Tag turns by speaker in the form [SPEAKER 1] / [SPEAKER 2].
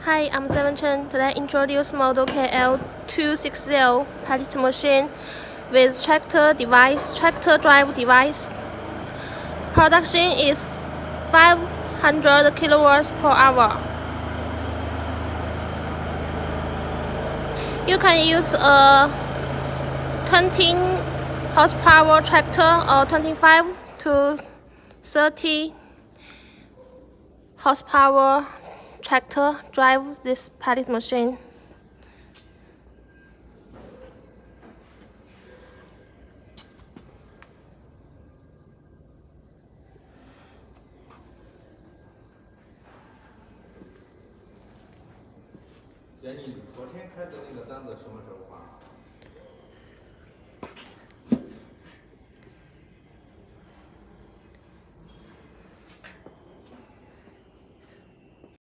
[SPEAKER 1] Hi, I'm Seven Chen. Today I introduce model KL260 pellet machine with tractor drive device. Production is 500 kilowatts per hour. You can use a 20 horsepower tractor or 25 to 30 horsepower tractor drive this pellet machine.
[SPEAKER 2] 姐，你昨天开的那个单子什么时候发？